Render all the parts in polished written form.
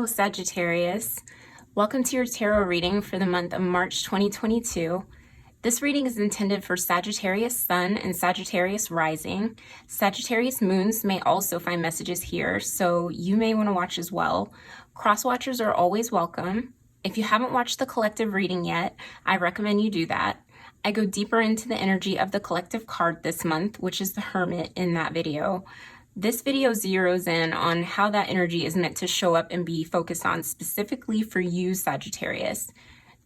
Hello, Sagittarius. Welcome to your tarot reading for the month of March 2022. This reading is intended for Sagittarius Sun and Sagittarius Rising. Sagittarius Moons may also find messages here, so you may want to watch as well. Cross-watchers are always welcome. If you haven't watched the collective reading yet, I recommend you do that. I go deeper into the energy of the collective card this month, which is the Hermit, in that video. This video zeroes in on how that energy is meant to show up and be focused on specifically for you, Sagittarius.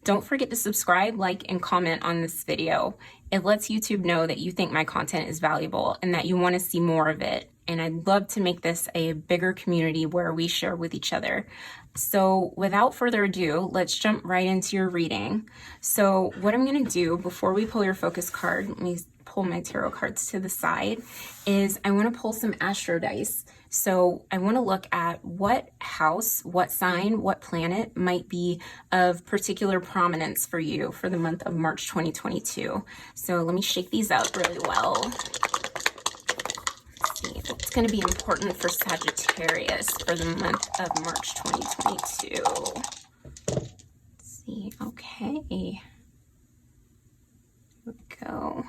Don't forget to subscribe, like, and comment on this video. It lets YouTube know that you think my content is valuable and that you want to see more of it. And I'd love to make this a bigger community where we share with each other. So without further ado, let's jump right into your reading. So what I'm going to do before we pull your focus card, let me pull my tarot cards to the side, is I want to pull some astro dice. So I want to look at what house, what sign, what planet might be of particular prominence for you for the month of March 2022. So let me shake these out really well. Let's see what's going to be important for Sagittarius for the month of March 2022. Let's see. Okay. Here we go.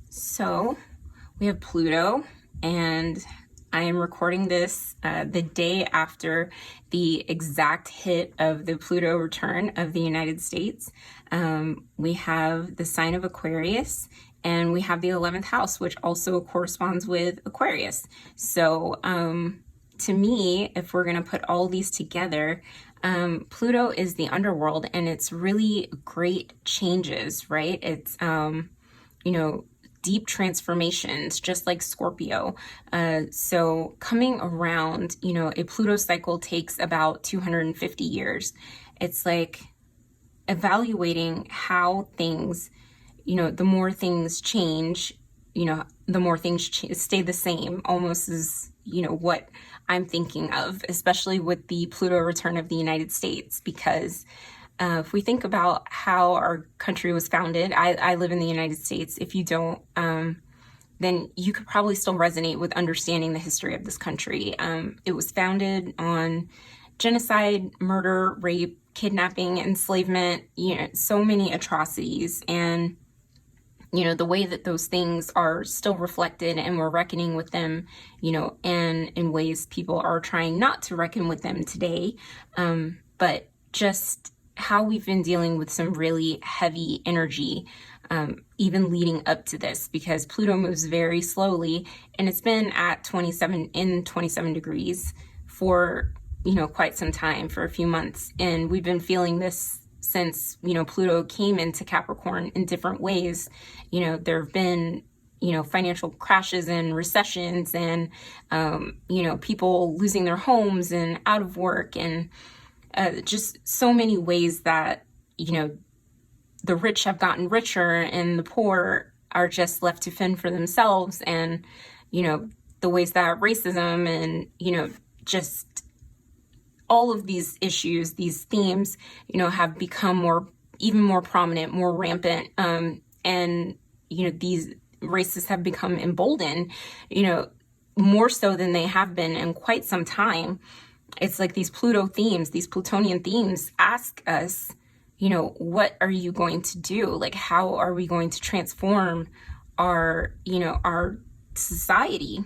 So we have Pluto, and I am recording this the day after the exact hit of the Pluto return of the United States. We have the sign of Aquarius, and we have the 11th house, which also corresponds with Aquarius. So to me, if we're going to put all these together, Pluto is the underworld, and it's really great changes, right? It's, deep transformations, just like Scorpio. So coming around, a Pluto cycle takes about 250 years. It's like evaluating how things, the more things change, the more things stay the same, almost as, what I'm thinking of, especially with the Pluto return of the United States, because if we think about how our country was founded, I live in the United States. If you don't, then you could probably still resonate with understanding the history of this country. It was founded on genocide, murder, rape, kidnapping, enslavement, so many atrocities. And, the way that those things are still reflected and we're reckoning with them, and in ways people are trying not to reckon with them today. But just how we've been dealing with some really heavy energy, even leading up to this, because Pluto moves very slowly, and it's been at 27 degrees for, quite some time, for a few months. And we've been feeling this since, Pluto came into Capricorn in different ways. There have been, financial crashes and recessions and, people losing their homes and out of work, and just so many ways that, the rich have gotten richer and the poor are just left to fend for themselves. And, the ways that racism and, just all of these issues, these themes, have become even more prominent, more rampant. And, these races have become emboldened, more so than they have been in quite some time. It's like these Pluto themes, these Plutonian themes ask us, what are you going to do? Like, how are we going to transform our society?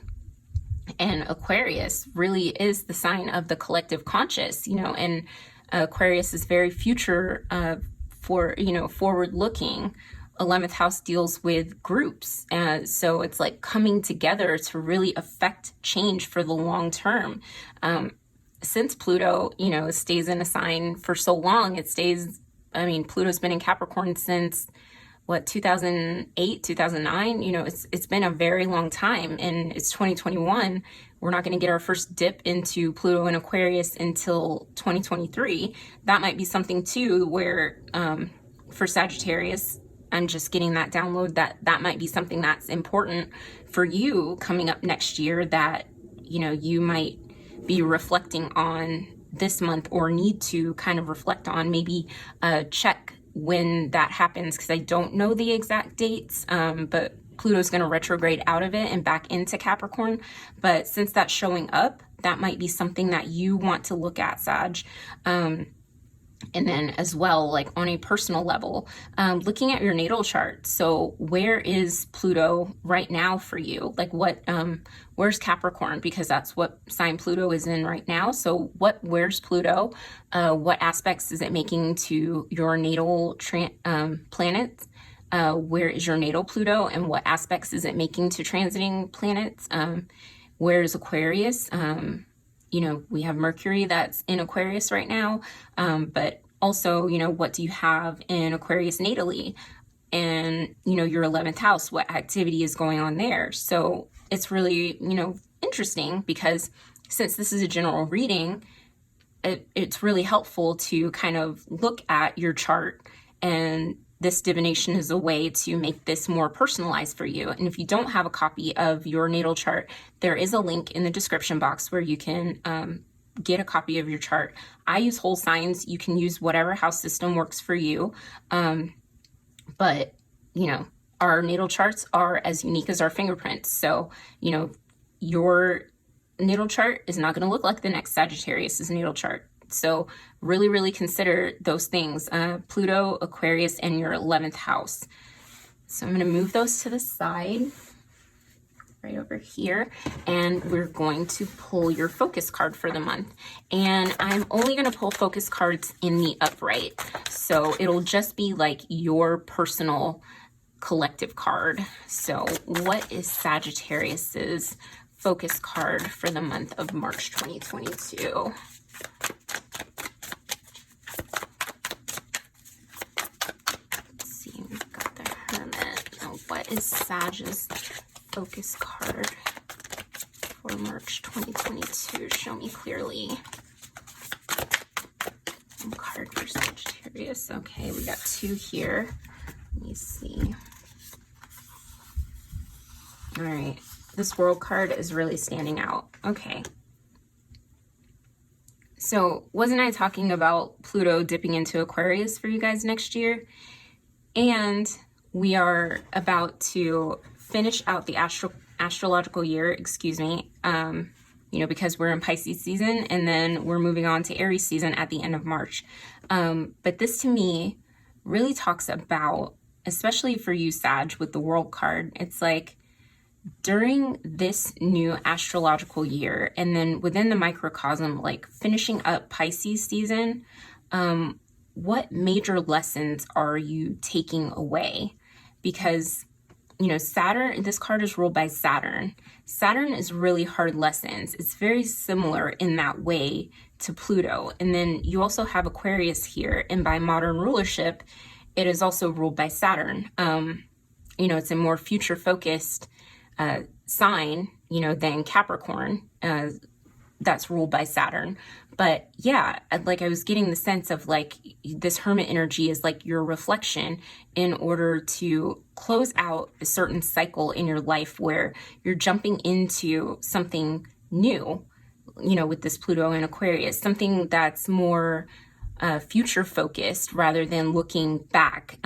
And Aquarius really is the sign of the collective conscious, and Aquarius is very future forward looking. 11th house deals with groups. So it's like coming together to really affect change for the long term. Since Pluto, stays in a sign for so long, Pluto's been in Capricorn since 2008, 2009, it's been a very long time, and it's 2021. We're not going to get our first dip into Pluto and Aquarius until 2023. That might be something too, where, for Sagittarius, I'm just getting that download that might be something that's important for you coming up next year, that, you might be reflecting on this month, or need to kind of reflect on, maybe check when that happens, because I don't know the exact dates, but Pluto's going to retrograde out of it and back into Capricorn. But since that's showing up, that might be something that you want to look at, Sag. And then as well, like on a personal level, looking at your natal chart. So where is Pluto right now for you? Like where's Capricorn? Because that's what sign Pluto is in right now. So where's Pluto? What aspects is it making to your natal planets? Where is your natal Pluto, and what aspects is it making to transiting planets? Where is Aquarius? We have Mercury that's in Aquarius right now, but also, what do you have in Aquarius natally? And, your 11th house, what activity is going on there? So it's really, interesting, because since this is a general reading, it's really helpful to kind of look at your chart, and this divination is a way to make this more personalized for you. And if you don't have a copy of your natal chart, there is a link in the description box where you can get a copy of your chart. I use whole signs. You can use whatever house system works for you. But, our natal charts are as unique as our fingerprints. So, your natal chart is not going to look like the next Sagittarius's natal chart. So really, really consider those things, Pluto, Aquarius, and your 11th house. So I'm going to move those to the side, right over here, and we're going to pull your focus card for the month. And I'm only going to pull focus cards in the upright. So it'll just be like your personal collective card. So what is Sagittarius's focus card for the month of March 2022? What is Sag's focus card for March 2022? Show me clearly. Card for Sagittarius. Okay, we got 2 here. Let me see. All right, this World card is really standing out. Okay. So wasn't I talking about Pluto dipping into Aquarius for you guys next year? And we are about to finish out the astrological year, because we're in Pisces season, and then we're moving on to Aries season at the end of March. But this to me really talks about, especially for you, Sag, with the World card, it's like during this new astrological year, and then within the microcosm, like finishing up Pisces season, what major lessons are you taking away? Because, Saturn, this card is ruled by Saturn. Saturn is really hard lessons. It's very similar in that way to Pluto. And then you also have Aquarius here. And by modern rulership, it is also ruled by Saturn. It's a more future focused sign, than Capricorn. That's ruled by Saturn. But yeah, like I was getting the sense of like this hermit energy is like your reflection in order to close out a certain cycle in your life where you're jumping into something new, with this Pluto and Aquarius, something that's more future focused rather than looking back.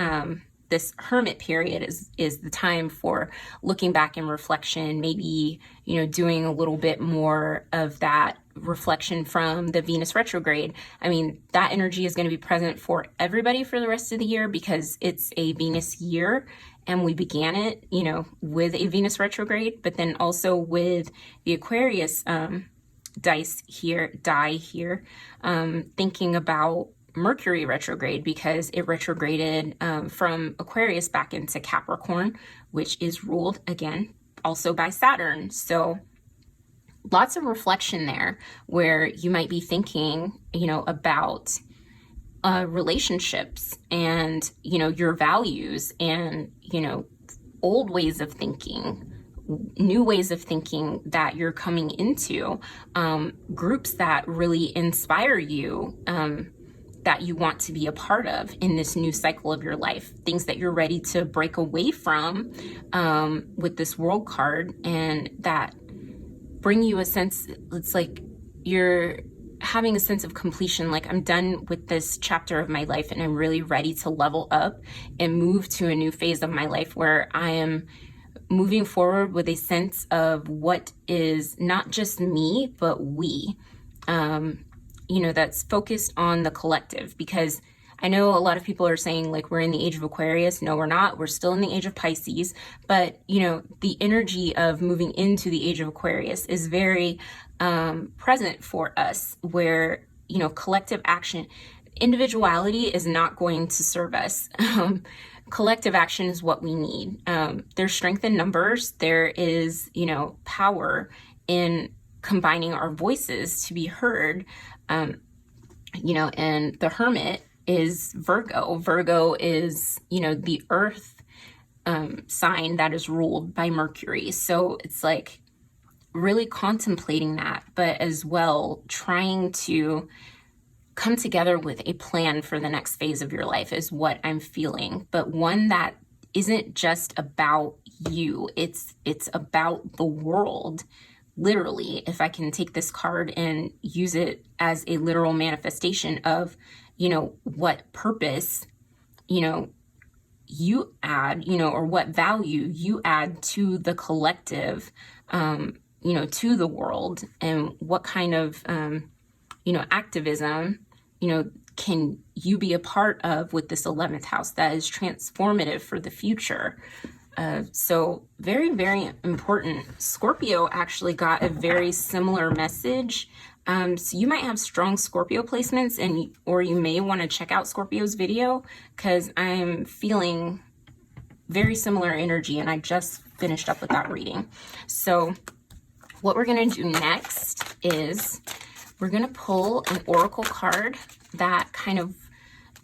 This hermit period is the time for looking back in reflection, maybe, doing a little bit more of that reflection from the Venus retrograde. I mean, that energy is going to be present for everybody for the rest of the year because it's a Venus year, and we began it, with a Venus retrograde, but then also with the Aquarius die here, thinking about Mercury retrograde, because it retrograded from Aquarius back into Capricorn, which is ruled again also by Saturn. So lots of reflection there where you might be thinking, about relationships and, your values and, old ways of thinking, new ways of thinking that you're coming into, groups that really inspire you, that you want to be a part of in this new cycle of your life, things that you're ready to break away from with this World card, and that bring you a sense, it's like you're having a sense of completion, like I'm done with this chapter of my life and I'm really ready to level up and move to a new phase of my life where I am moving forward with a sense of what is not just me, but we, you know, that's focused on the collective. Because I know a lot of people are saying like we're in the age of Aquarius. No, we're not. We're still in the age of Pisces. But, you know, the energy of moving into the age of Aquarius is very present for us, where, you know, collective action, individuality is not going to serve us. Collective action is what we need. There's strength in numbers. There is, you know, power in combining our voices to be heard. You know, and the Hermit is Virgo. Virgo is, you know, the earth sign that is ruled by Mercury. So it's like really contemplating that, but as well trying to come together with a plan for the next phase of your life is what I'm feeling, but one that isn't just about you. It's about the world. Literally, if I can take this card and use it as a literal manifestation of, you know, what purpose, you know, you add, you know, or what value you add to the collective, you know, to the world, and what kind of, you know, activism, you know, can you be a part of with this 11th house that is transformative for the future. So very, very important. Scorpio actually got a very similar message. So you might have strong Scorpio placements, and or you may want to check out Scorpio's video, because I'm feeling very similar energy, and I just finished up with that reading. So what we're going to do next is we're going to pull an oracle card that kind of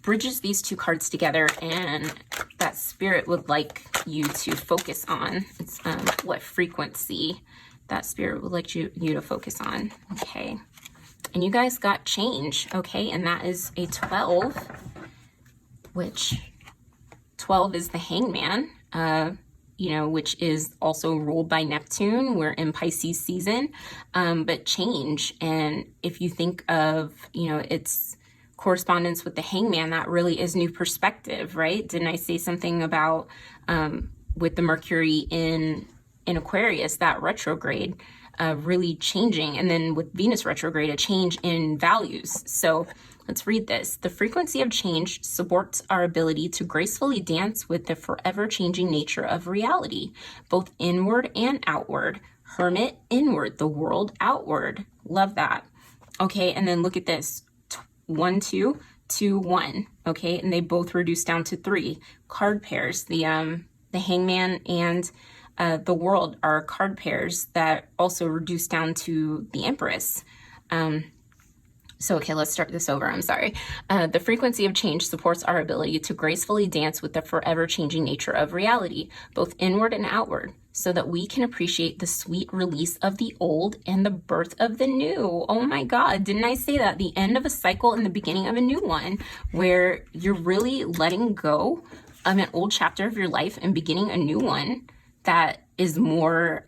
bridges these two cards together, and that Spirit would like you to focus on. It's what frequency that Spirit would like you to focus on. Okay. And you guys got change. Okay. And that is a 12, which 12 is the Hangman, you know, which is also ruled by Neptune. We're in Pisces season, but change. And if you think of, you know, its correspondence with the Hangman, that really is new perspective, right? Didn't I say something about with the Mercury in Aquarius, that retrograde really changing, and then with Venus retrograde, a change in values. So let's read this. The frequency of change supports our ability to gracefully dance with the forever changing nature of reality, both inward and outward. Hermit inward, the world outward. Love that. Okay, and then look at this. 1, 2, 2, 1. Okay, and they both reduce down to 3 card pairs. The Hangman and the World are card pairs that also reduce down to the Empress. So, okay, let's start this over. I'm sorry. The frequency of change supports our ability to gracefully dance with the forever changing nature of reality, both inward and outward, so that we can appreciate the sweet release of the old and the birth of the new. Oh my God, didn't I say that? The end of a cycle and the beginning of a new one, where you're really letting go of an old chapter of your life and beginning a new one that is more,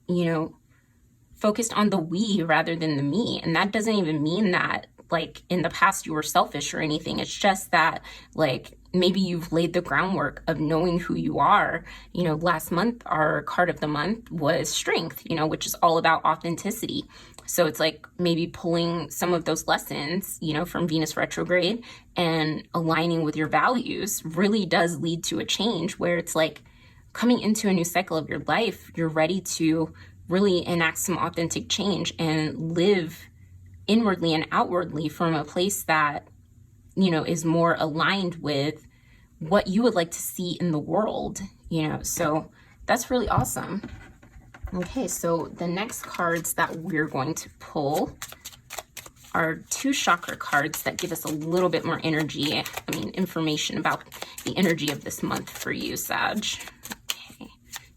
you know, focused on the we rather than the me. And that doesn't even mean that like in the past you were selfish or anything. It's just that like maybe you've laid the groundwork of knowing who you are. You know, last month our card of the month was strength, you know, which is all about authenticity. So it's like maybe pulling some of those lessons, you know, from Venus retrograde and aligning with your values really does lead to a change where it's like coming into a new cycle of your life, you're ready to really enact some authentic change and live inwardly and outwardly from a place that, you know, is more aligned with what you would like to see in the world, you know. So that's really awesome. Okay, so the next cards that we're going to pull are 2 chakra cards that give us a little bit more energy, I mean, information about the energy of this month for you, Sag.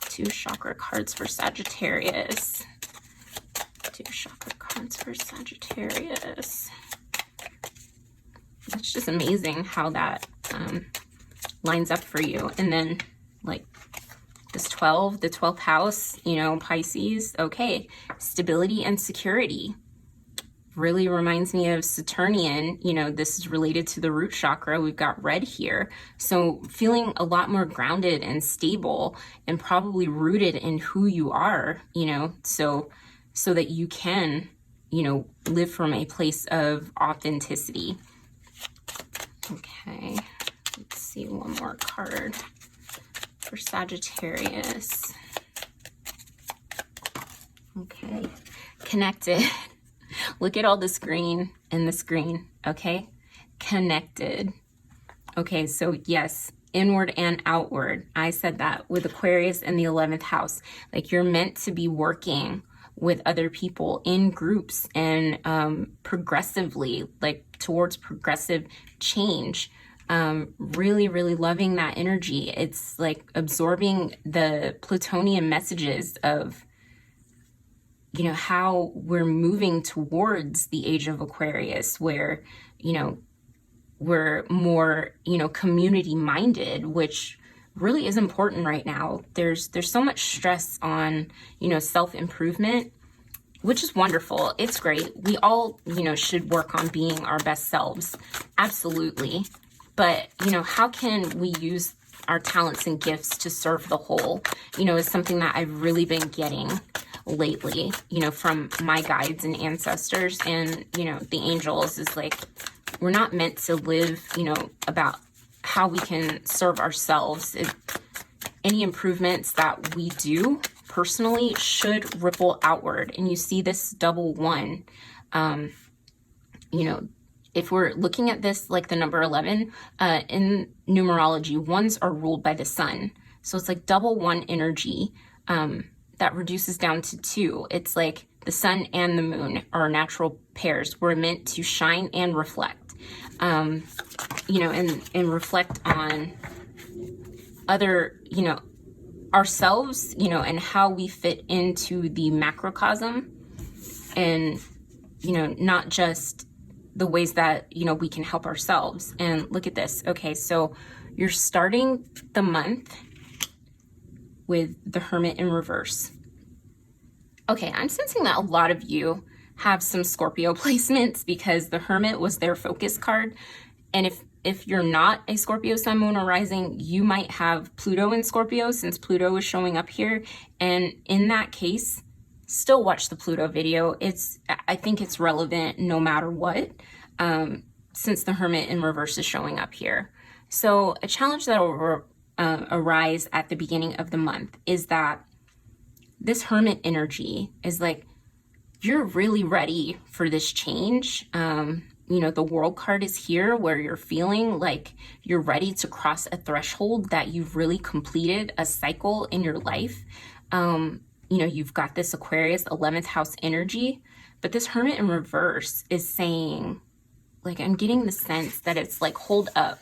2 chakra cards for Sagittarius. 2 chakra cards for Sagittarius. It's just amazing how that lines up for you. And then like this 12, the 12th house, you know, Pisces. Okay, stability and security. really reminds me of Saturnian. You know, this is related to the root chakra. We've got red here. So feeling a lot more grounded and stable and probably rooted in who you are, you know, so that you can, you know, live from a place of authenticity. Okay, let's see one more card for Sagittarius. Okay, connected. Look at all this green and this green, okay? Connected. Okay, so yes, inward and outward. I said that with Aquarius in the 11th house. Like, you're meant to be working with other people in groups and progressively, like towards progressive change. Really, really loving that energy. It's like absorbing the Plutonian messages of, you know, how we're moving towards the age of Aquarius, where, you know, we're more, you know, community minded, which really is important right now. There's so much stress on, you know, self-improvement, which is wonderful. It's great. We all, you know, should work on being our best selves. Absolutely. But, you know, how can we use our talents and gifts to serve the whole, you know, is something that I've really been getting lately, you know, from my guides and ancestors and, you know, the angels. Is like, we're not meant to live, you know, about how we can serve ourselves. Any improvements that we do personally should ripple outward. And you see this double one, you know, if we're looking at this like the number 11, in numerology, ones are ruled by the sun. So it's like double one energy, that reduces down to 2. It's like the sun and the moon are natural pairs. We're meant to shine and reflect, you know, and reflect on other, you know, ourselves, you know, and how we fit into the macrocosm, and, you know, not just the ways that, you know, we can help ourselves. And look at this. Okay, so you're starting the month with the Hermit in reverse. Okay, I'm sensing that a lot of you have some Scorpio placements because the Hermit was their focus card. And if you're not a Scorpio sun, moon, or rising, you might have Pluto in Scorpio, since Pluto is showing up here. And in that case, still watch the Pluto video. I think it's relevant no matter what, since the Hermit in reverse is showing up here. So a challenge that will arise at the beginning of the month is that this Hermit energy is like, you're really ready for this change. You know, the World card is here, where you're feeling like you're ready to cross a threshold, that you've really completed a cycle in your life. You know, you've got this Aquarius 11th house energy, but this Hermit in reverse is saying, like, I'm getting the sense that it's like, hold up.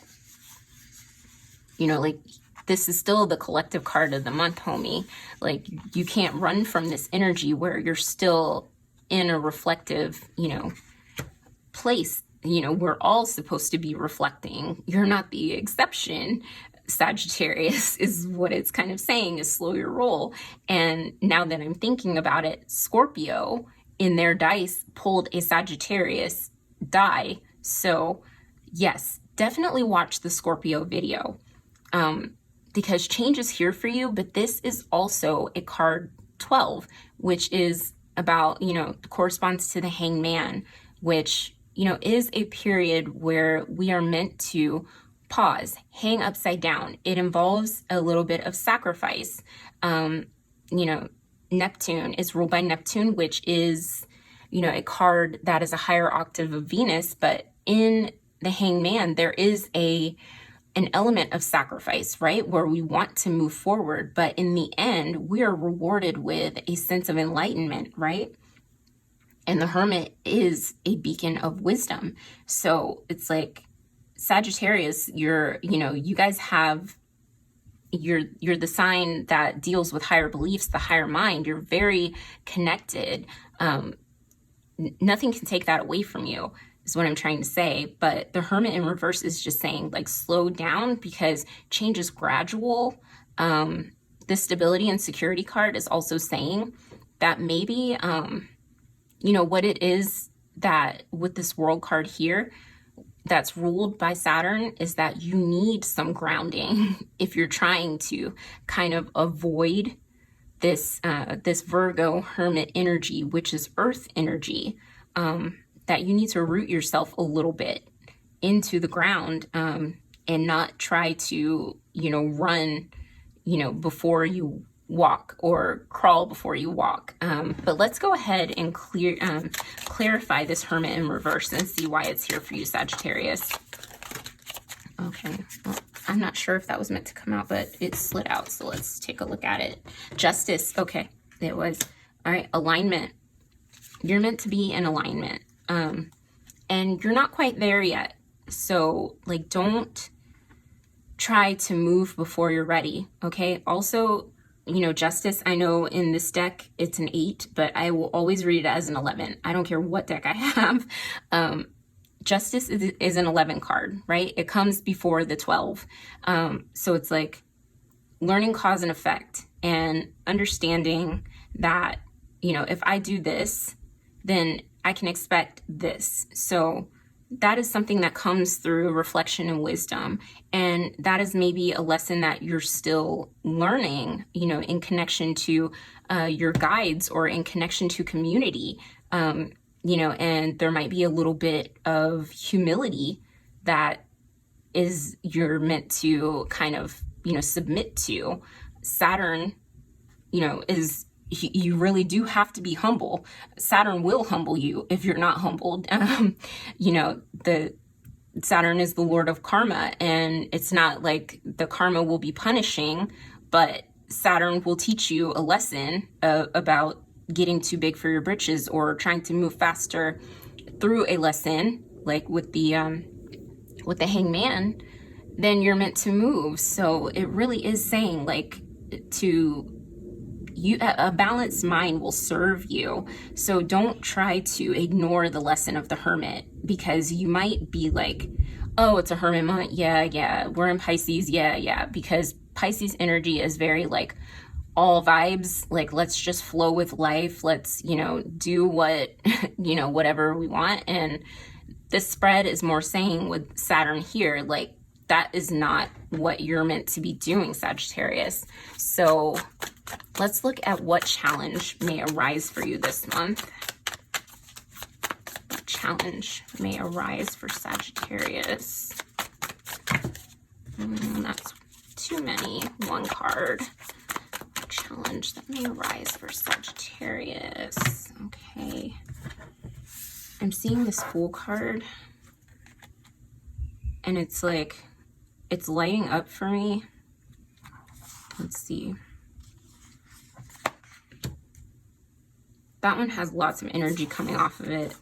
You know, like, this is still the collective card of the month, homie. Like, you can't run from this energy where you're still in a reflective, you know, place. You know, we're all supposed to be reflecting. You're not the exception. Sagittarius is what it's kind of saying, is slow your roll. And now that I'm thinking about it, Scorpio in their dice pulled a Sagittarius die. So yes, definitely watch the Scorpio video, because change is here for you. But this is also a card 12, which is about, you know, corresponds to the Hangman, which, you know, is a period where we are meant to pause, hang upside down. It involves a little bit of sacrifice. You know, Neptune is ruled by Neptune, which is, you know, a card that is a higher octave of Venus. But in the Hangman, there is an element of sacrifice, right? Where we want to move forward, but in the end, we are rewarded with a sense of enlightenment, right? And the Hermit is a beacon of wisdom. So it's like, Sagittarius, you know, you guys have, you're the sign that deals with higher beliefs, the higher mind. You're very connected. Nothing can take that away from you, is what I'm trying to say. But the Hermit in reverse is just saying, like, slow down, because change is gradual. The stability and security card is also saying that maybe, you know, what it is that with this world card here that's ruled by Saturn is that you need some grounding if you're trying to kind of avoid this this Virgo hermit energy, which is earth energy, that you need to root yourself a little bit into the ground, and not try to, run, before you walk, or crawl before you walk. But let's go ahead and clarify this hermit in reverse and see why it's here for you, Sagittarius. Okay, well, I'm not sure if that was meant to come out, but it slid out, so let's take a look at it. Justice, okay, it was. All right, alignment. You're meant to be in alignment, and you're not quite there yet. So, like, don't try to move before you're ready, okay? Also, Justice, I know in this deck it's an 8, but I will always read it as an 11. I don't care what deck I have. Justice is an 11 card, right? It comes before the 12. So it's like learning cause and effect and understanding that, if I do this, then I can expect this. So that is something that comes through reflection and wisdom. And that is maybe a lesson that you're still learning, in connection to your guides or in connection to community. And there might be a little bit of humility that you're meant to kind of, submit to. Saturn, you really do have to be humble. Saturn will humble you if you're not humbled. Saturn is the Lord of karma, and it's not like the karma will be punishing, but Saturn will teach you a lesson about getting too big for your britches or trying to move faster through a lesson, like with the hangman. Then you're meant to move. So it really is saying, like, a balanced mind will serve you. So don't try to ignore the lesson of the hermit, because you might be like, oh, it's a hermit month. Yeah. We're in Pisces. Yeah. Because Pisces energy is very like all vibes. Like, let's just flow with life. Let's, do what, whatever we want. And this spread is more saying with Saturn here, like, that is not what you're meant to be doing, Sagittarius. So let's look at what challenge may arise for you this month. What challenge may arise for Sagittarius? That's too many. One card. What challenge that may arise for Sagittarius? Okay. I'm seeing this Fool card, and it's like, it's lighting up for me. Let's see. That one has lots of energy coming off of it.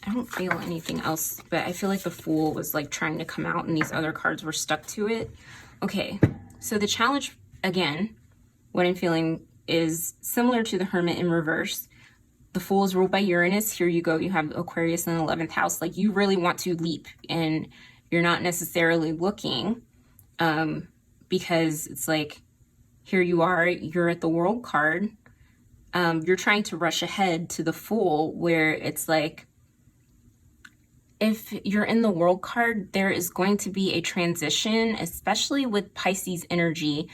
I don't feel anything else, but I feel like the Fool was like trying to come out and these other cards were stuck to it. Okay, so the challenge, again, what I'm feeling is similar to the Hermit in reverse. The Fool is ruled by Uranus. Here you go. You have Aquarius in the 11th house. Like, you really want to leap, and you're not necessarily looking, because it's like, here you are, you're at the World card. You're trying to rush ahead to the Fool, where it's like, if you're in the World card, there is going to be a transition, especially with Pisces energy,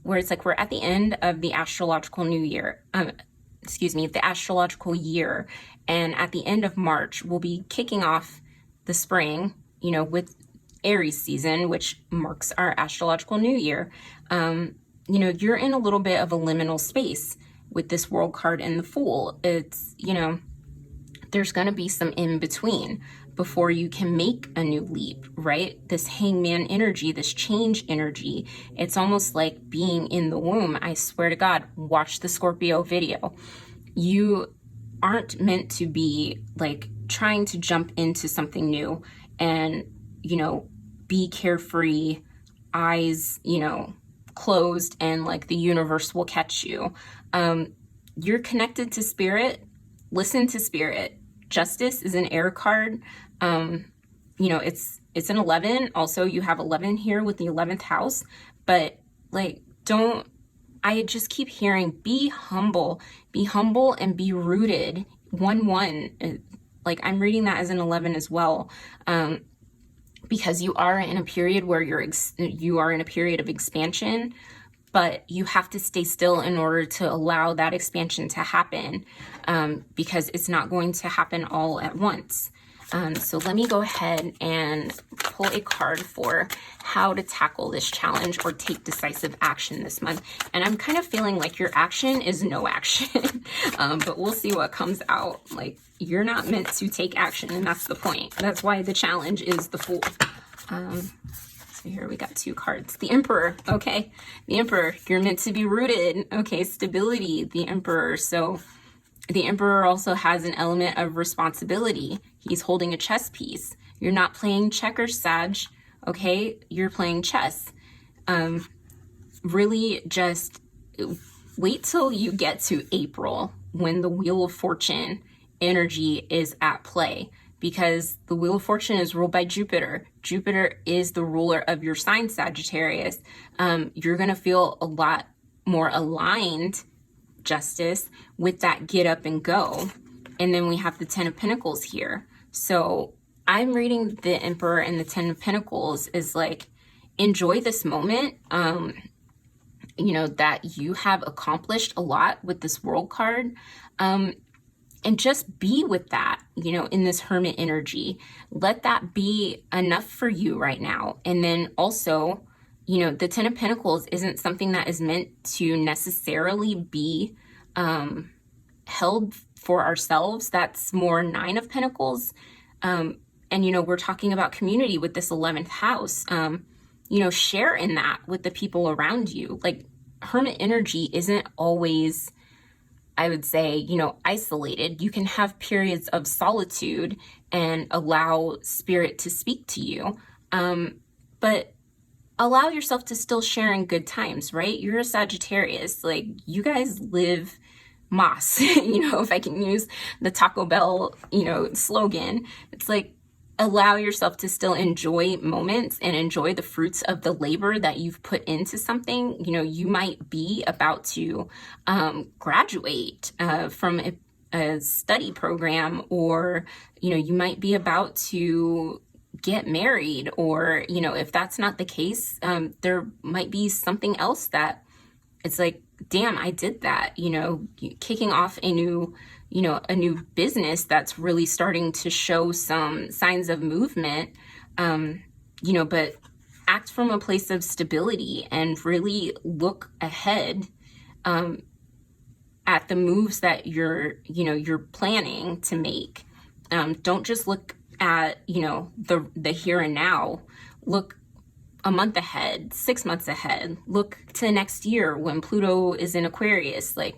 where it's like we're at the end of the astrological new year. The astrological year. And at the end of March, we'll be kicking off the spring, with Aries season, which marks our astrological new year. You're in a little bit of a liminal space with this World card and the Fool. It's, there's going to be some in between before you can make a new leap, right? This hangman energy, this change energy, it's almost like being in the womb. I swear to God, watch the Scorpio video. You aren't meant to be like trying to jump into something new and, be carefree, eyes, closed, and like the universe will catch you. You're connected to spirit. Listen to spirit. Justice is an air card. It's an 11. Also, you have 11 here with the 11th house, but like, I just keep hearing, be humble and be rooted. 1-1, like I'm reading that as an 11 as well. Because you are in a period where you are in a period of expansion, but you have to stay still in order to allow that expansion to happen, because it's not going to happen all at once. So let me go ahead and pull a card for how to tackle this challenge or take decisive action this month. And I'm kind of feeling like your action is no action, but we'll see what comes out. Like, you're not meant to take action, and that's the point. That's why the challenge is the Fool. So here we got 2 cards. The Emperor, okay. The Emperor, you're meant to be rooted. Okay, stability, the Emperor. So the Emperor also has an element of responsibility. He's holding a chess piece. You're not playing checkers, Sag, okay? You're playing chess. Really just wait till you get to April when the Wheel of Fortune energy is at play, because the Wheel of Fortune is ruled by Jupiter. Jupiter is the ruler of your sign, Sagittarius. You're going to feel a lot more aligned, Justice, with that get up and go. And then we have the 10 of Pentacles here. So I'm reading the Emperor and the 10 of Pentacles is like, enjoy this moment, you know, that you have accomplished a lot with this World card. And just be with that, you know, in this Hermit energy. Let that be enough for you right now. And then also, you know, the 10 of Pentacles isn't something that is meant to necessarily be held for ourselves. That's more 9 of Pentacles. And, you know, we're talking about community with this 11th house. You know, share in that with the people around you. Like, Hermit energy isn't always, I would say, you know, isolated. You can have periods of solitude and allow spirit to speak to you. But allow yourself to still share in good times, right? You're a Sagittarius. Like, you guys live Moss, you know, if I can use the Taco Bell, you know, slogan. It's like, allow yourself to still enjoy moments and enjoy the fruits of the labor that you've put into something. You know, you might be about to graduate from a study program, or, you know, you might be about to get married, or, you know, if that's not the case, there might be something else that it's like, damn, I did that, you know, kicking off a new, you know, a new business that's really starting to show some signs of movement, you know, but act from a place of stability and really look ahead at the moves that you're planning to make. Don't just look at, you know, the here and now. Look a month ahead, 6 months ahead. Look to next year when Pluto is in Aquarius. Like,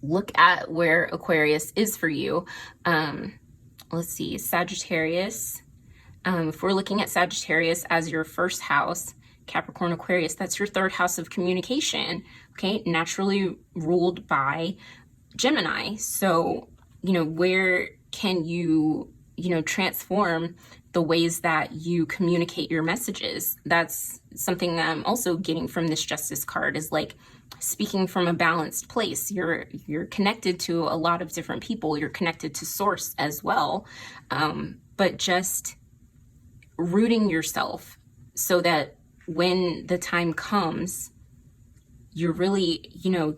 look at where Aquarius is for you. Let's see, Sagittarius. If we're looking at Sagittarius as your first house, Capricorn, Aquarius, that's your 3rd house of communication, okay? Naturally ruled by Gemini. So, you know, where can you, you know, transform the ways that you communicate your messages? That's something that I'm also getting from this Justice card, is like speaking from a balanced place. You're connected to a lot of different people. You're connected to source as well. But just rooting yourself so that when the time comes, you're really, you know,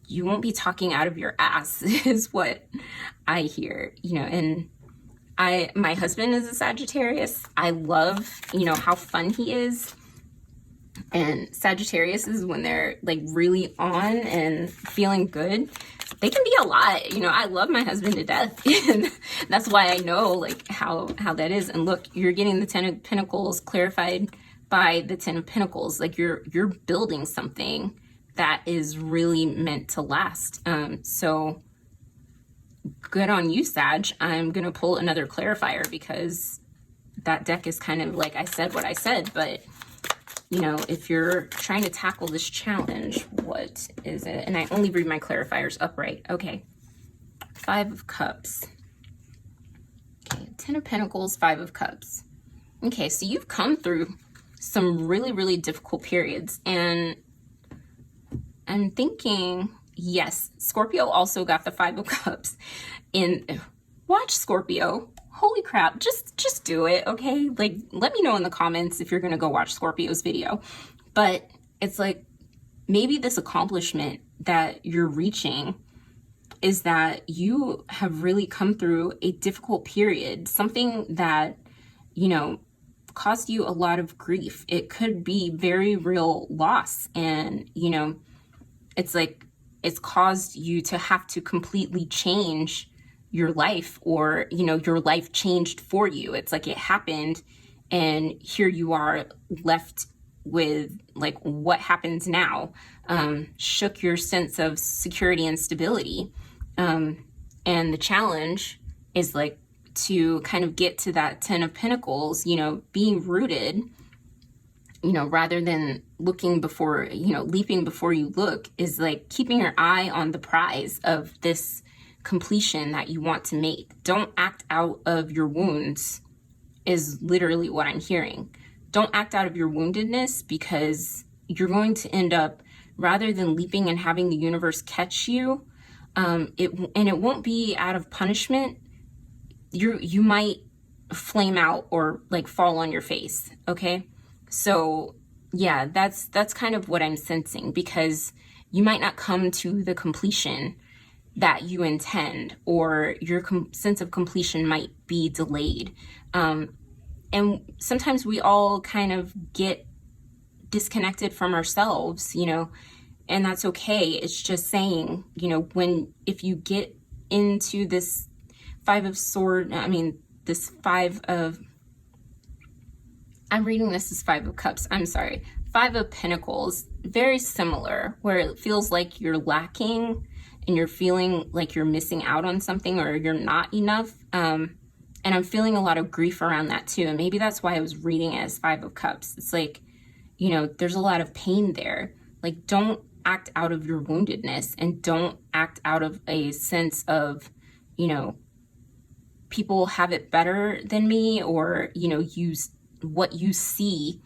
you won't be talking out of your ass is what I hear, you know. And my husband is a Sagittarius. I love, you know, how fun he is. And Sagittarius is when they're like really on and feeling good. They can be a lot, you know. I love my husband to death. And that's why I know like how that is. And look, you're getting the 10 of Pentacles clarified by the 10 of Pentacles. Like, you're building something that is really meant to last. So good on you, Sag. I'm going to pull another clarifier because that deck is kind of like I said what I said. But, you know, if you're trying to tackle this challenge, what is it? And I only read my clarifiers upright. Okay. 5 of Cups. Okay. 10 of Pentacles, 5 of Cups. Okay. So you've come through some really, really difficult periods. And I'm thinking, yes, Scorpio also got the Five of Cups. In watch Scorpio. Holy crap, just do it, okay? Like, let me know in the comments if you're gonna go watch Scorpio's video. But it's like, maybe this accomplishment that you're reaching is that you have really come through a difficult period, something that, you know, caused you a lot of grief. It could be very real loss. And, you know, it's like, it's caused you to have to completely change your life, or, you know, your life changed for you. It's like it happened, and here you are left with like, what happens now? Shook your sense of security and stability. And the challenge is like to kind of get to that 10 of Pentacles, you know, being rooted, you know, rather than looking before, you know, leaping before you look, is like keeping your eye on the prize of this completion that you want to make. Don't act out of your wounds is literally what I'm hearing. Don't act out of your woundedness, because you're going to end up, rather than leaping and having the universe catch you, it won't be out of punishment. You might flame out or like fall on your face, okay? So yeah, that's kind of what I'm sensing, because you might not come to the completion that you intend, or your sense of completion might be delayed. And sometimes we all kind of get disconnected from ourselves, you know, and that's okay. It's just saying, you know, if you get into this I'm reading this as Five of Cups. I'm sorry. Five of Pentacles, very similar, where it feels like you're lacking and you're feeling like you're missing out on something, or you're not enough. And I'm feeling a lot of grief around that too. And maybe that's why I was reading it as Five of Cups. It's like, you know, there's a lot of pain there. Like, don't act out of your woundedness, and don't act out of a sense of, you know, people have it better than me, or, you know, what you see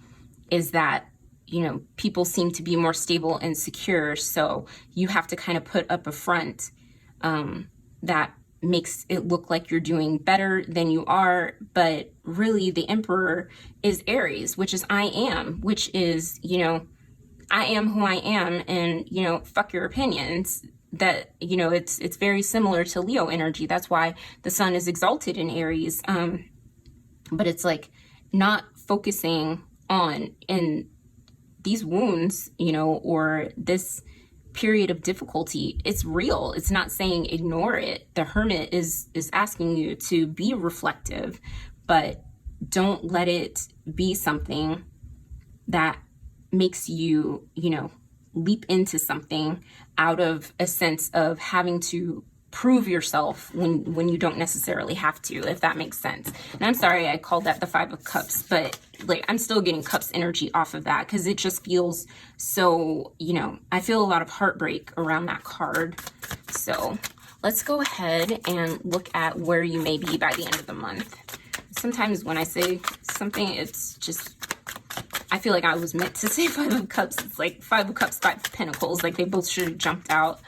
is that, you know, people seem to be more stable and secure. So you have to kind of put up a front that makes it look like you're doing better than you are. But really, the Emperor is Aries, which is I am, which is, you know, I am who I am, and, you know, fuck your opinions. That, you know, it's very similar to Leo energy. That's why the sun is exalted in Aries. But it's like not focusing on in these wounds, you know, or this period of difficulty. It's real. It's not saying ignore it. The Hermit is asking you to be reflective, but don't let it be something that makes you, you know, leap into something out of a sense of having to prove yourself when you don't necessarily have to, if that makes sense. And I'm sorry I called that the Five of Cups, but like, I'm still getting cups energy off of that, because it just feels so, you know, I feel a lot of heartbreak around that card. So let's go ahead and look at where you may be by the end of the month. Sometimes when I say something, it's just, I feel like I was meant to say Five of Cups. It's like Five of Cups, Five of Pentacles. Like, they both should have jumped out.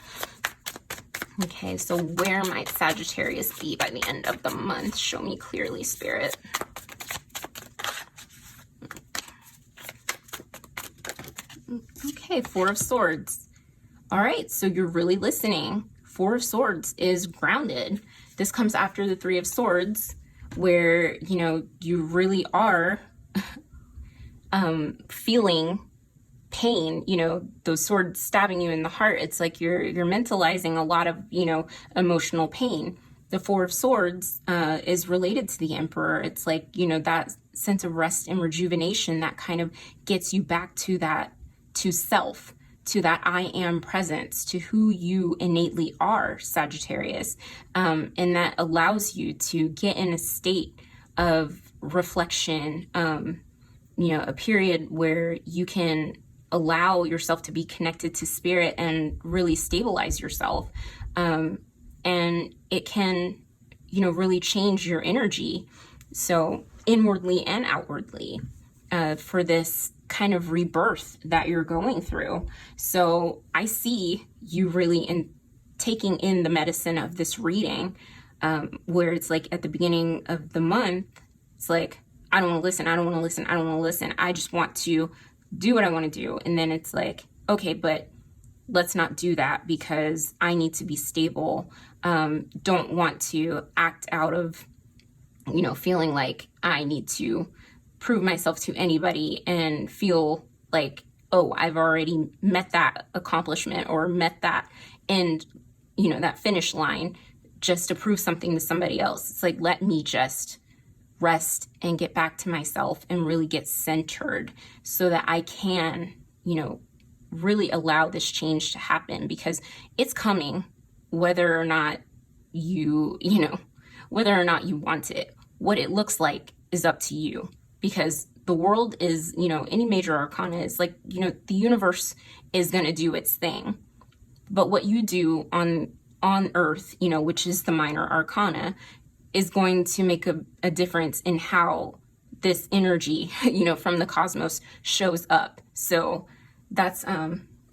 Okay, so where might Sagittarius be by the end of the month? Show me clearly, Spirit. Okay, Four of Swords. All right, so you're really listening. Four of Swords is grounded. This comes after the Three of Swords, where, you know, you really are feeling pain, you know, those swords stabbing you in the heart. It's like you're mentalizing a lot of, you know, emotional pain. The Four of Swords is related to the Emperor. It's like, you know, that sense of rest and rejuvenation that kind of gets you back to that, to self, to that I am presence, to who you innately are, Sagittarius. And that allows you to get in a state of reflection, you know, a period where you can allow yourself to be connected to spirit and really stabilize yourself. And it can, you know, really change your energy. So inwardly and outwardly, for this kind of rebirth that you're going through. So I see you really in taking in the medicine of this reading, where it's like at the beginning of the month, it's like, I don't want to listen, I don't want to listen, I don't want to listen. I just want to do what I want to do. And then it's like, okay, but let's not do that because I need to be stable. Don't want to act out of, you know, feeling like I need to prove myself to anybody and feel like, oh, I've already met that accomplishment or met that end, you know, that finish line just to prove something to somebody else. It's like, let me just rest and get back to myself and really get centered so that I can, you know, really allow this change to happen, because it's coming whether or not you know, whether or not you want it. What it looks like is up to you, because the world is, you know, any major arcana is like, you know, the universe is going to do its thing. But what you do on earth, you know, which is the minor arcana, is going to make a difference in how this energy, you know, from the cosmos shows up. So that's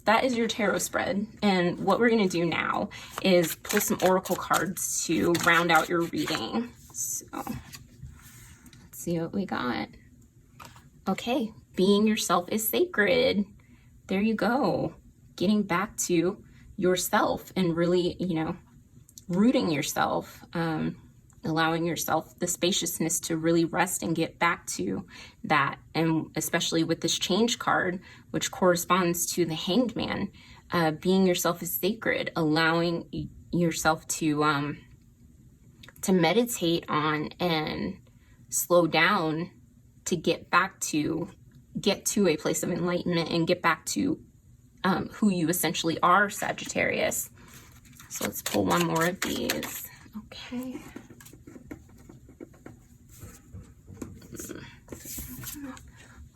that is your tarot spread. And what we're going to do now is pull some oracle cards to round out your reading. So let's see what we got. Okay, being yourself is sacred. There you go. Getting back to yourself and really, you know, rooting yourself, allowing yourself the spaciousness to really rest and get back to that. And especially with this change card, which corresponds to the Hanged Man, being yourself is sacred, allowing yourself to meditate on and slow down to get to a place of enlightenment and get back to who you essentially are, Sagittarius. So let's pull one more of these. Okay.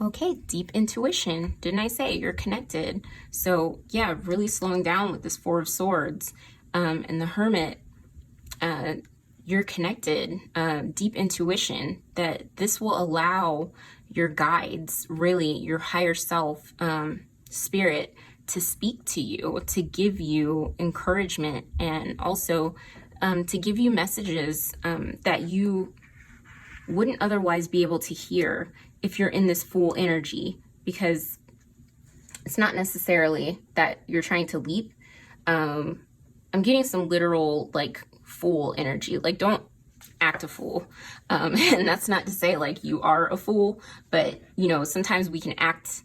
Okay, deep intuition. Didn't I say you're connected? So yeah, really slowing down with this Four of Swords and the Hermit. You're connected. Deep intuition, that this will allow your guides, really your higher self, spirit, to speak to you, to give you encouragement, and also to give you messages that you wouldn't otherwise be able to hear if you're in this Fool energy, because it's not necessarily that you're trying to leap. I'm getting some literal like Fool energy, like don't act a fool. And that's not to say like you are a fool, but you know, sometimes we can act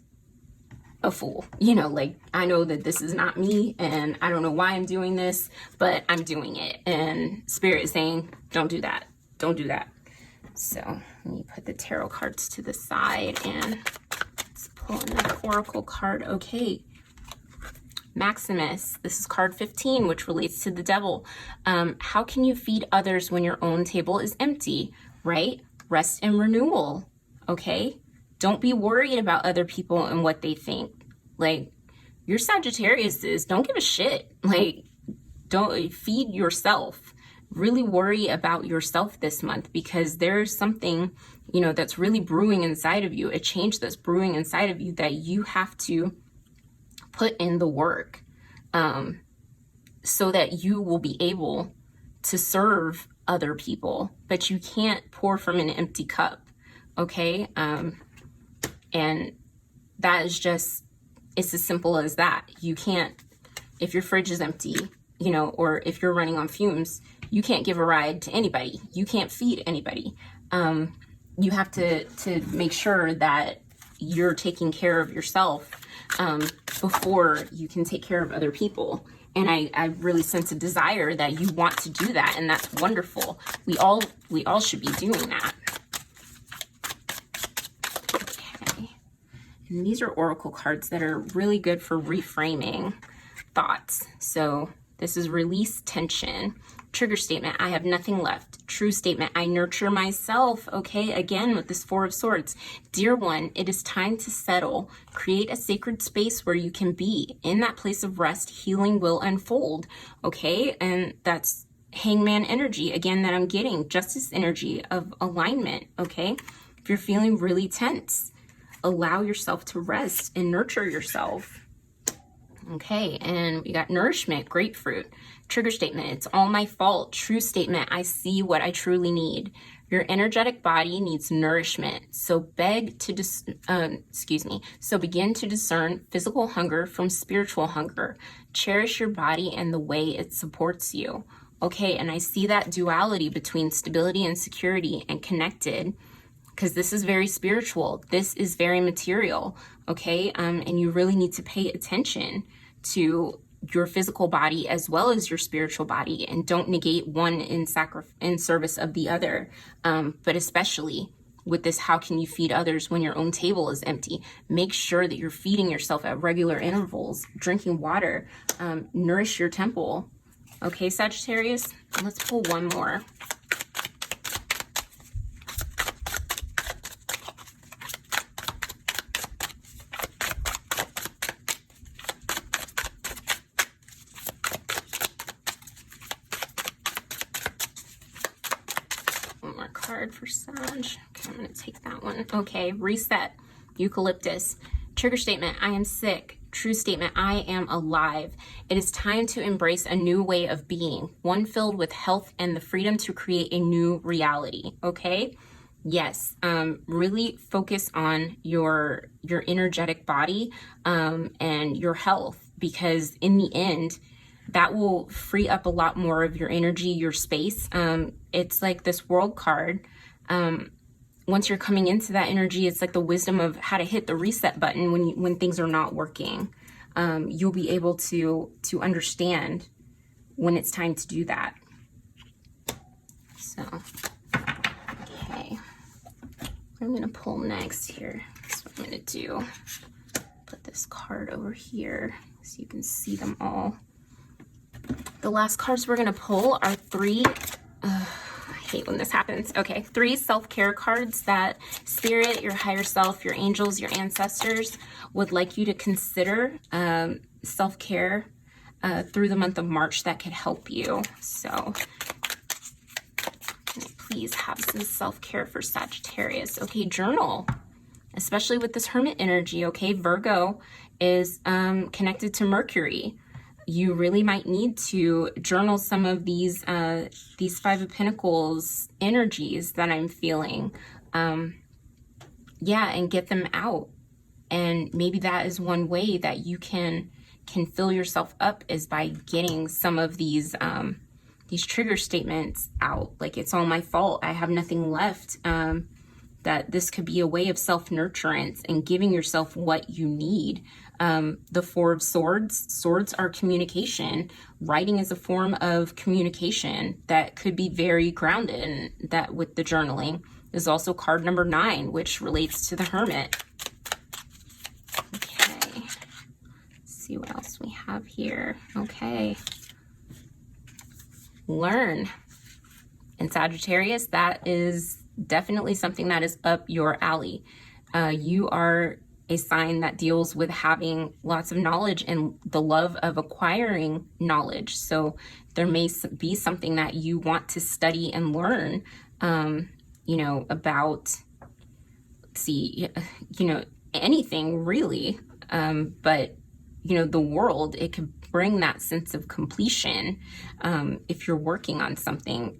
a fool, you know, like I know that this is not me and I don't know why I'm doing this, but I'm doing it, and Spirit is saying don't do that, don't do that. So let me put the tarot cards to the side and let's pull another oracle card. Okay, Maximus, this is card 15, which relates to the devil. How can you feed others when your own table is empty, right? Rest and renewal, okay? Don't be worried about other people and what they think. Like, your Sagittarius is, don't give a shit. Like, don't feed yourself. Really worry about yourself this month, because there's something, you know, that's really brewing inside of you, a change that's brewing inside of you that you have to put in the work so that you will be able to serve other people. But you can't pour from an empty cup, okay? And that is just, it's as simple as that. You can't, if your fridge is empty, you know, or if you're running on fumes, you can't give a ride to anybody. You can't feed anybody. You have to make sure that you're taking care of yourself before you can take care of other people. And I really sense a desire that you want to do that, and that's wonderful. We all should be doing that. Okay. And these are oracle cards that are really good for reframing thoughts. So this is release tension. Trigger statement, I have nothing left. True statement, I nurture myself. Okay, again with this Four of Swords. Dear one, it is time to settle. Create a sacred space where you can be. In that place of rest, healing will unfold. Okay, and that's Hangman energy, again, that I'm getting. Justice energy of alignment, okay? If you're feeling really tense, allow yourself to rest and nurture yourself. Okay, and we got nourishment, grapefruit. Trigger statement, it's all my fault. True statement, I see what I truly need. Your energetic body needs nourishment, so begin to discern physical hunger from spiritual hunger. Cherish your body and the way it supports you. Okay, and I see that duality between stability and security and connected, because this is very spiritual. This is very material, okay? And you really need to pay attention to your physical body as well as your spiritual body, and don't negate one in service of the other. But especially with this, how can you feed others when your own table is empty? Make sure that you're feeding yourself at regular intervals, drinking water, nourish your temple. Okay, Sagittarius, let's pull one more. One more card for Sag. Okay, I'm going to take that one. Okay, reset. Eucalyptus. Trigger statement, I am sick. True statement, I am alive. It is time to embrace a new way of being, one filled with health and the freedom to create a new reality. Okay? Yes, really focus on your energetic body and your health, because in the end, that will free up a lot more of your energy, your space. It's like this world card. Once you're coming into that energy, it's like the wisdom of how to hit the reset button when things are not working. You'll be able to understand when it's time to do that. So, okay. What I'm gonna pull next here. That's what I'm gonna do. Put this card over here so you can see them all. The last cards we're gonna pull are three. I hate when this happens. Okay, 3 self-care cards that Spirit, your higher self, your angels, your ancestors would like you to consider self-care through the month of March that could help you. So please have some self-care for Sagittarius. Okay, journal, especially with this Hermit energy. Okay, Virgo is connected to Mercury. You really might need to journal some of these 5 of Pentacles energies that I'm feeling. Yeah, and get them out. And maybe that is one way that you can fill yourself up, is by getting some of these trigger statements out. Like, it's all my fault, I have nothing left. That this could be a way of self-nurturance and giving yourself what you need. The 4 of Swords. Swords are communication. Writing is a form of communication that could be very grounded. And that with the journaling is also card number 9, which relates to the Hermit. Okay. Let's see what else we have here. Okay. Learn. In Sagittarius, that is definitely something that is up your alley. You are a sign that deals with having lots of knowledge and the love of acquiring knowledge. So there may be something that you want to study and learn, about, anything really. But, the world, it could bring that sense of completion. If you're working on something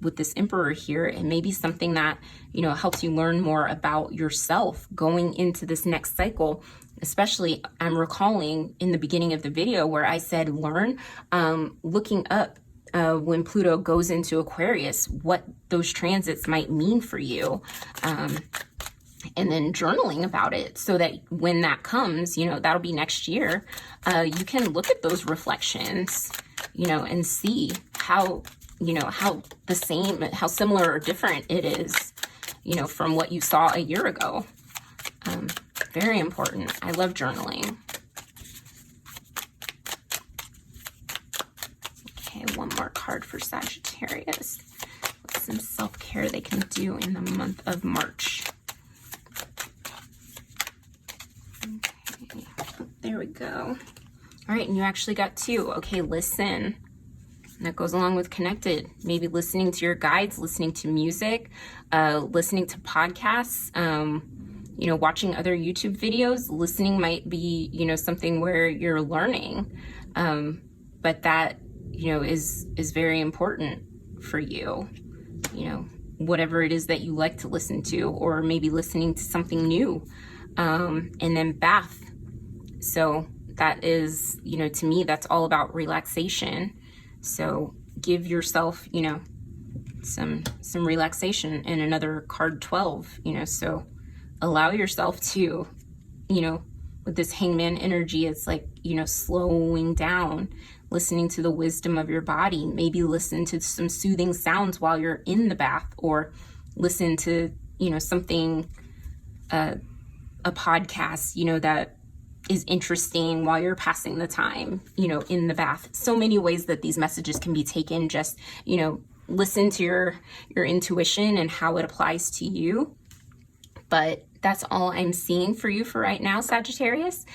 with this Emperor here, it may be something that, helps you learn more about yourself going into this next cycle. Especially, I'm recalling in the beginning of the video where I said learn, looking up when Pluto goes into Aquarius, what those transits might mean for you. And then journaling about it, so that when that comes, that'll be next year, you can look at those reflections, and see how similar or different it is, from what you saw a year ago. Very important. I love journaling. Okay, one more card for Sagittarius. What's some self-care they can do in the month of March? There we go. All right, and you actually got 2. Okay, listen. And that goes along with connected. Maybe listening to your guides, listening to music, listening to podcasts, watching other YouTube videos. Listening might be, something where you're learning, but that, is very important for you, whatever it is that you like to listen to, or maybe listening to something new. And then bath. So that is, to me, that's all about relaxation. So give yourself, some relaxation. And another card 12, so allow yourself to, with this hangman energy, it's like, slowing down, listening to the wisdom of your body. Maybe listen to some soothing sounds while you're in the bath, or listen to, something, a podcast, that is interesting while you're passing the time, in the bath. So many ways that these messages can be taken. Just, listen to your intuition and how it applies to you. But that's all I'm seeing for you for right now, Sagittarius.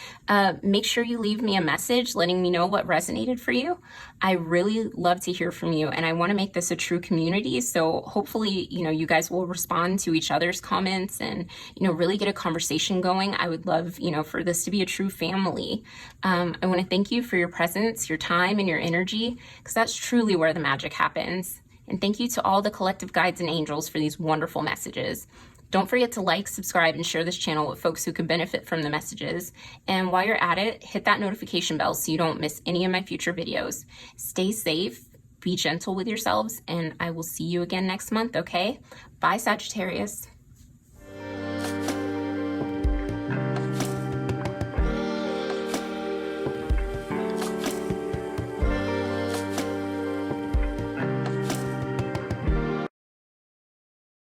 Make sure you leave me a message letting me know what resonated for you. I really love to hear from you, and I want to make this a true community. So hopefully, you guys will respond to each other's comments and, really get a conversation going. I would love, for this to be a true family. I want to thank you for your presence, your time, and your energy, because that's truly where the magic happens. And thank you to all the collective guides and angels for these wonderful messages. Don't forget to like, subscribe, and share this channel with folks who can benefit from the messages. And while you're at it, hit that notification bell so you don't miss any of my future videos. Stay safe, be gentle with yourselves, and I will see you again next month, okay? Bye, Sagittarius.